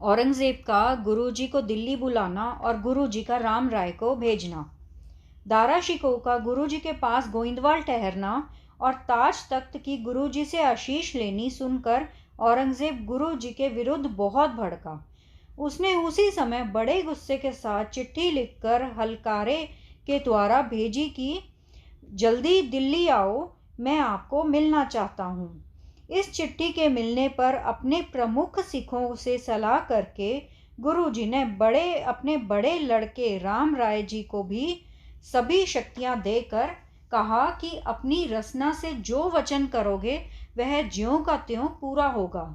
औरंगज़ेब का गुरुजी को दिल्ली बुलाना और गुरुजी का राम राय को भेजना। दारा शिकोह का गुरुजी के पास गोइंदवाल ठहरना और ताज तख्त की गुरुजी से आशीष लेनी सुनकर औरंगज़ेब गुरुजी के विरुद्ध बहुत भड़का। उसने उसी समय बड़े गुस्से के साथ चिट्ठी लिखकर हलकारे के द्वारा भेजी कि जल्दी दिल्ली आओ, मैं आपको मिलना चाहता हूँ। इस चिट्ठी के मिलने पर अपने प्रमुख सिखों से सलाह करके गुरुजी ने अपने बड़े लड़के राम राय जी को भी सभी शक्तियाँ देकर कहा कि अपनी रसना से जो वचन करोगे वह ज्यों का त्यों पूरा होगा।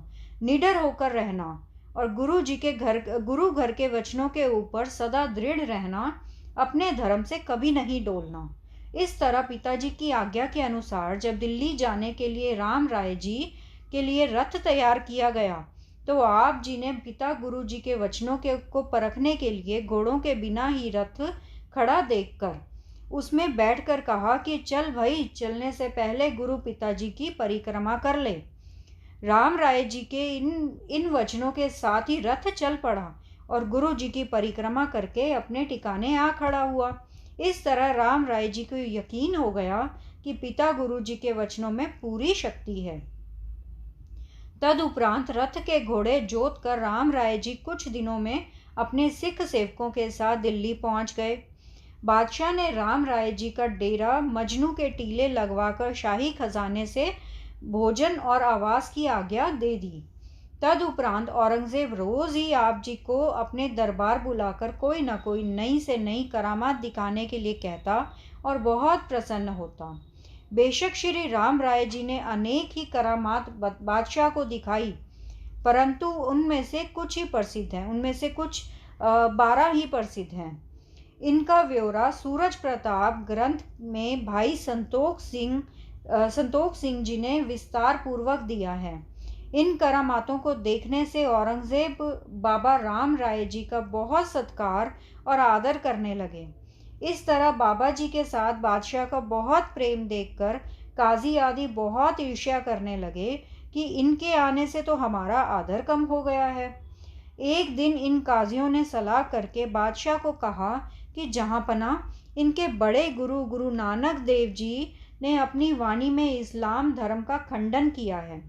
निडर होकर रहना और गुरु घर के वचनों के ऊपर सदा दृढ़ रहना, अपने धर्म से कभी नहीं डोलना। इस तरह पिताजी की आज्ञा के अनुसार जब दिल्ली जाने के लिए राम राय जी के लिए रथ तैयार किया गया, तो आप जी ने पिता गुरु जी के वचनों को परखने के लिए घोड़ों के बिना ही रथ खड़ा देखकर उसमें बैठकर कहा कि चल भाई, चलने से पहले गुरु पिताजी की परिक्रमा कर ले। राम राय जी के इन वचनों के साथ ही रथ चल पड़ा और गुरु जी की परिक्रमा करके अपने ठिकाने आ खड़ा हुआ। इस तरह राम राय जी को यकीन हो गया कि पिता गुरु जी के वचनों में पूरी शक्ति है। तदुपरांत रथ के घोड़े जोत कर राम राय जी कुछ दिनों में अपने सिख सेवकों के साथ दिल्ली पहुंच गए। बादशाह ने राम राय जी का डेरा मजनू के टीले लगवाकर शाही खजाने से भोजन और आवास की आज्ञा दे दी। तदुपरांत औरंगजेब रोज ही आप जी को अपने दरबार बुलाकर कोई न कोई नई से नई करामात दिखाने के लिए कहता और बहुत प्रसन्न होता। बेशक श्री राम राय जी ने अनेक ही करामात बादशाह को दिखाई, परंतु उनमें से कुछ 12 ही प्रसिद्ध हैं। इनका ब्यौरा सूरज प्रताप ग्रंथ में भाई संतोख सिंह जी ने विस्तार पूर्वक दिया है। इन करामातों को देखने से औरंगजेब बाबा राम राय जी का बहुत सत्कार और आदर करने लगे। इस तरह बाबा जी के साथ बादशाह का बहुत प्रेम देखकर काजी आदि बहुत ईर्ष्या करने लगे कि इनके आने से तो हमारा आदर कम हो गया है। एक दिन इन काजियों ने सलाह करके बादशाह को कहा कि जहाँपना इनके बड़े गुरु नानक देव जी ने अपनी वाणी में इस्लाम धर्म का खंडन किया है,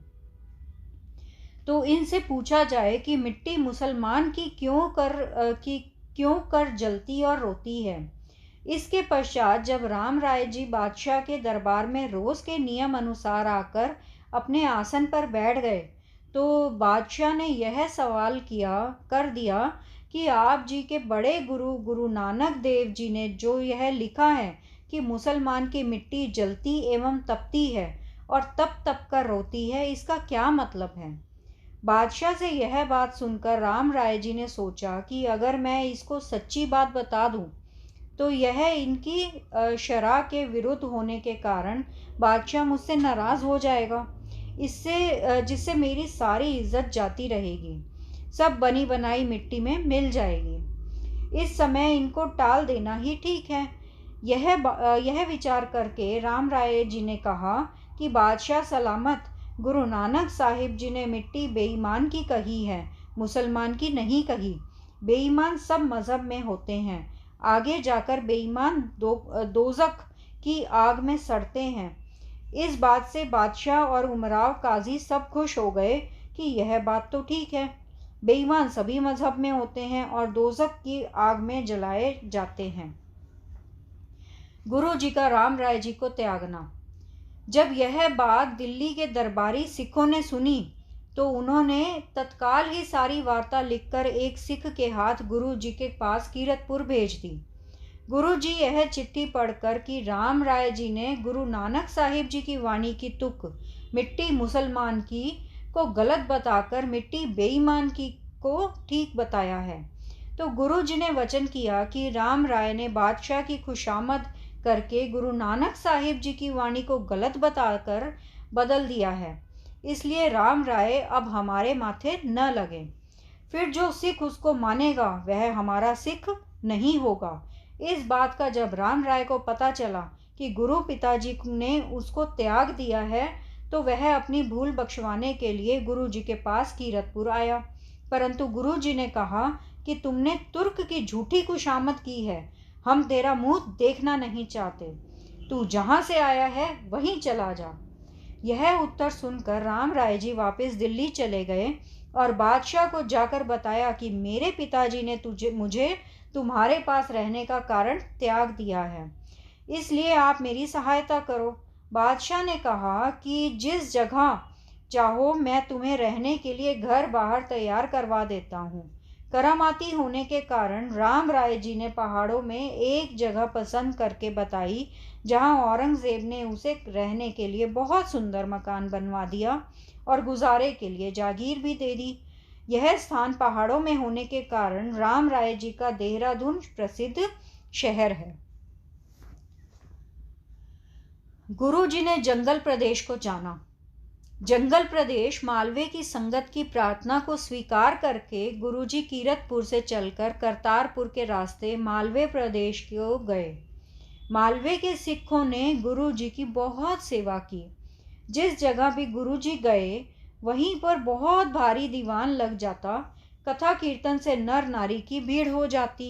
तो इनसे पूछा जाए कि मिट्टी मुसलमान की क्यों कर जलती और रोती है। इसके पश्चात जब राम राय जी बादशाह के दरबार में रोज के नियम अनुसार आकर अपने आसन पर बैठ गए, तो बादशाह ने यह सवाल कर दिया कि आप जी के बड़े गुरु नानक देव जी ने जो यह लिखा है कि मुसलमान की मिट्टी जलती एवं तपती है और तप तप कर रोती है, इसका क्या मतलब है। बादशाह से यह बात सुनकर राम राय जी ने सोचा कि अगर मैं इसको सच्ची बात बता दूं, तो यह इनकी शरअ के विरुद्ध होने के कारण बादशाह मुझसे नाराज़ हो जाएगा, जिससे मेरी सारी इज्जत जाती रहेगी, सब बनी बनाई मिट्टी में मिल जाएगी। इस समय इनको टाल देना ही ठीक है। यह विचार करके राम राय जी ने कहा कि बादशाह सलामत, गुरु नानक साहिब जी ने मिट्टी बेईमान की कही है, मुसलमान की नहीं कही। बेईमान सब मज़हब में होते हैं, आगे जाकर बेईमान दोज़ख की आग में सड़ते हैं। इस बात से बादशाह और उमराव काजी सब खुश हो गए कि यह बात तो ठीक है, बेईमान सभी मज़हब में होते हैं और दोज़ख की आग में जलाए जाते हैं। गुरु जी का राम राय जी को त्यागना। जब यह बात दिल्ली के दरबारी सिखों ने सुनी, तो उन्होंने तत्काल ही सारी वार्ता लिखकर एक सिख के हाथ गुरु जी के पास कीरतपुर भेज दी। गुरु जी यह चिट्ठी पढ़कर कि राम राय जी ने गुरु नानक साहिब जी की वाणी की तुक मिट्टी मुसलमान की को गलत बताकर मिट्टी बेईमान की को ठीक बताया है, तो गुरु जी ने वचन किया कि राम राय ने बादशाह की खुशामद करके गुरु नानक साहिब जी की वाणी को गलत बताकर बदल दिया है, इसलिए राम राय अब हमारे माथे न लगे। फिर जो सिख उसको मानेगा वह हमारा सिख नहीं होगा। इस बात का जब राम राय को पता चला कि गुरु पिताजी ने उसको त्याग दिया है, तो वह अपनी भूल बख्शवाने के लिए गुरु जी के पास कीरतपुर आया। परंतु गुरुजी ने कहा कि तुमने तुर्क की झूठी खुशामद की है, हम तेरा मुंह देखना नहीं चाहते, तू जहाँ से आया है वहीं चला जा। यह उत्तर सुनकर राम राय जी वापस दिल्ली चले गए और बादशाह को जाकर बताया कि मेरे पिताजी ने मुझे तुम्हारे पास रहने का कारण त्याग दिया है, इसलिए आप मेरी सहायता करो। बादशाह ने कहा कि जिस जगह चाहो मैं तुम्हें रहने के लिए घर बाहर तैयार करवा देता हूँ। करामाती होने के कारण राम राय जी ने पहाड़ों में एक जगह पसंद करके बताई, जहाँ औरंगजेब ने उसे रहने के लिए बहुत सुंदर मकान बनवा दिया और गुजारे के लिए जागीर भी दे दी। यह स्थान पहाड़ों में होने के कारण राम राय जी का देहरादून प्रसिद्ध शहर है। गुरुजी ने जंगल प्रदेश को जाना। जंगल प्रदेश मालवे की संगत की प्रार्थना को स्वीकार करके गुरुजी कीरतपुर से चलकर करतारपुर के रास्ते मालवे प्रदेश को गए। मालवे के सिखों ने गुरुजी की बहुत सेवा की। जिस जगह भी गुरुजी गए वहीं पर बहुत भारी दीवान लग जाता, कथा कीर्तन से नर नारी की भीड़ हो जाती।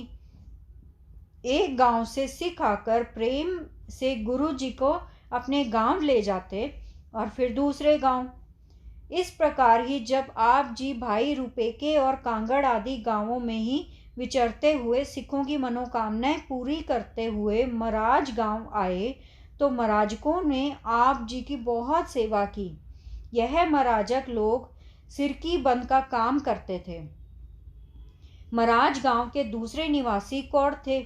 एक गांव से सिख आकर प्रेम से गुरुजी को अपने गांव ले जाते और फिर दूसरे गांव। इस प्रकार ही जब आप जी भाई रुपेके और कांगड़ आदि गांवों में ही विचरते हुए सिखों की मनोकामनाएं पूरी करते हुए महाराज गांव आए, तो महाराजकों ने आप जी की बहुत सेवा की। यह महाराजक लोग सिरकी बंद का काम करते थे। महाराज गांव के दूसरे निवासी कौड़ थे।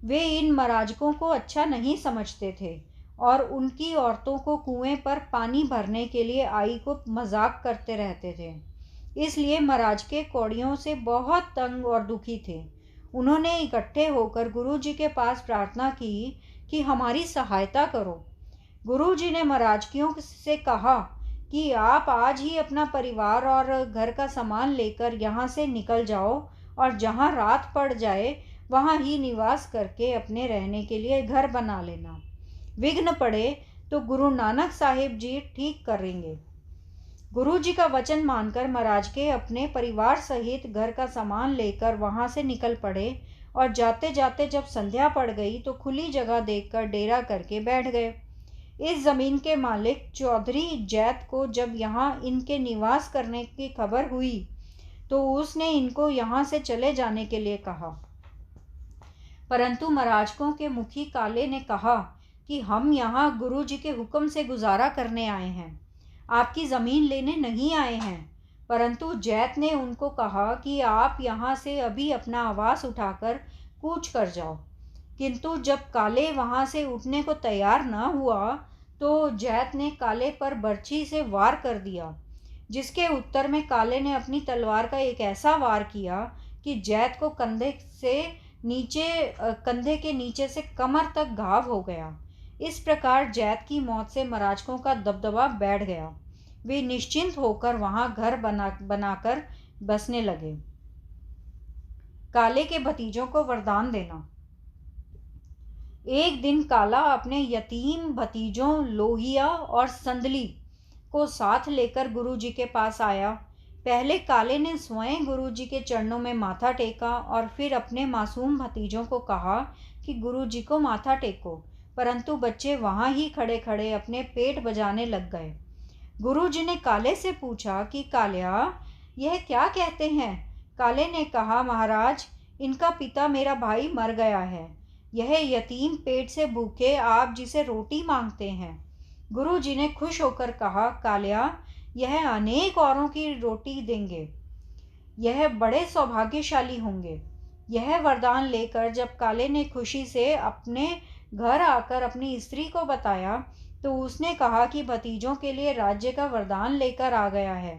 वे इन महाराजकों को अच्छा नहीं समझते थे और उनकी औरतों को कुएं पर पानी भरने के लिए आई को मजाक करते रहते थे। इसलिए महाराज के कौड़ियों से बहुत तंग और दुखी थे। उन्होंने इकट्ठे होकर गुरुजी के पास प्रार्थना की कि हमारी सहायता करो। गुरुजी ने महाराजकियों से कहा कि आप आज ही अपना परिवार और घर का सामान लेकर यहाँ से निकल जाओ और जहाँ रात पड़ जाए वहाँ ही निवास करके अपने रहने के लिए घर बना लेना। विघ्न पड़े तो गुरु नानक साहिब जी ठीक करेंगे। गुरु जी का वचन मानकर महाराज के अपने परिवार सहित घर का सामान लेकर वहां से निकल पड़े और जाते जाते जब संध्या पड़ गई तो खुली जगह देखकर डेरा करके बैठ गए। इस जमीन के मालिक चौधरी जैत को जब यहाँ इनके निवास करने की खबर हुई तो उसने इनको यहाँ से चले जाने के लिए कहा, परंतु महाराजकों के मुखी काले ने कहा कि हम यहाँ गुरु जी के हुक्म से गुजारा करने आए हैं, आपकी ज़मीन लेने नहीं आए हैं। परंतु जैत ने उनको कहा कि आप यहाँ से अभी अपना आवास उठाकर कूच कर जाओ। किंतु जब काले वहाँ से उठने को तैयार न हुआ तो जैत ने काले पर बर्छी से वार कर दिया, जिसके उत्तर में काले ने अपनी तलवार का एक ऐसा वार किया कि जैत को कंधे के नीचे से कमर तक घाव हो गया। इस प्रकार जैत की मौत से महाराजकों का दबदबा बैठ गया। वे निश्चिंत होकर वहां घर बनाकर बसने लगे। काले के भतीजों को वरदान देना। एक दिन काला अपने यतीम भतीजों लोहिया और संदली को साथ लेकर गुरुजी के पास आया। पहले काले ने स्वयं गुरुजी के चरणों में माथा टेका और फिर अपने मासूम भतीजों को कहा कि गुरुजी को माथा टेको, परंतु बच्चे वहां ही खड़े खड़े अपने पेट बजाने लग गए। गुरुजी ने काले से पूछा कि कालिया, यह क्या कहते हैं? काले ने कहा, महाराज, इनका पिता मेरा भाई मर गया है। यह यतीम पेट से भूखे आप जिसे रोटी मांगते हैं। गुरुजी ने खुश होकर कहा, कालिया, यह अनेक औरों की रोटी देंगे, यह बड़े सौभाग्यशाली होंगे। यह वरदान लेकर जब काले ने खुशी से अपने घर आकर अपनी स्त्री को बताया तो उसने कहा कि भतीजों के लिए राज्य का वरदान लेकर आ गया है।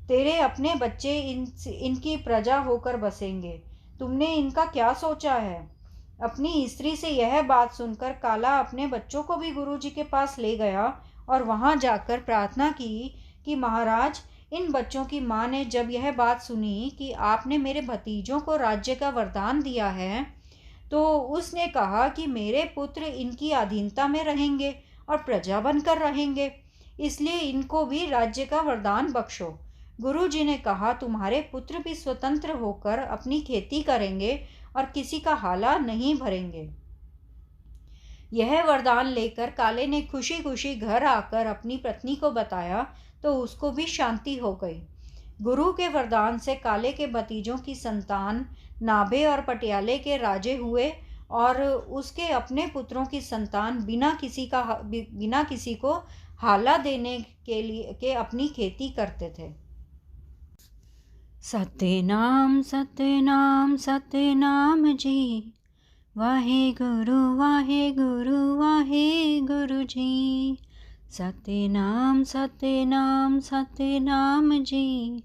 तेरे अपने बच्चे इनकी प्रजा होकर बसेंगे। तुमने इनका क्या सोचा है? अपनी स्त्री से यह बात सुनकर काला अपने बच्चों को भी गुरुजी के पास ले गया और वहां जाकर प्रार्थना की कि महाराज, इन बच्चों की माँ ने जब यह बात सुनी कि आपने मेरे भतीजों को राज्य का वरदान दिया है तो उसने कहा कि मेरे पुत्र इनकी अधीनता में रहेंगे और प्रजा बनकर रहेंगे, इसलिए इनको भी राज्य का वरदान बख्शो। गुरु जी ने कहा, तुम्हारे पुत्र भी स्वतंत्र होकर अपनी खेती करेंगे और किसी का हाला नहीं भरेंगे। यह वरदान लेकर काले ने खुशी खुशी घर आकर अपनी पत्नी को बताया तो उसको भी शांति हो गई। गुरु के वरदान से काले के भतीजों की संतान नाभे और पटियाले के राजे हुए और उसके अपने पुत्रों की संतान बिना किसी को हाला देने के अपनी खेती करते थे। सतनाम सतनाम सतनाम जी, वाहे गुरु जी। सतनाम सतनाम सतनाम जी,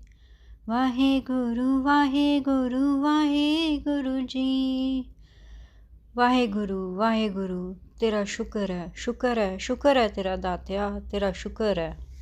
वाहे गुरु जी। वाहे गुरु तेरा शुक्र है, शुक्र है, शुक्र है तेरा दात्या, तेरा शुक्र है।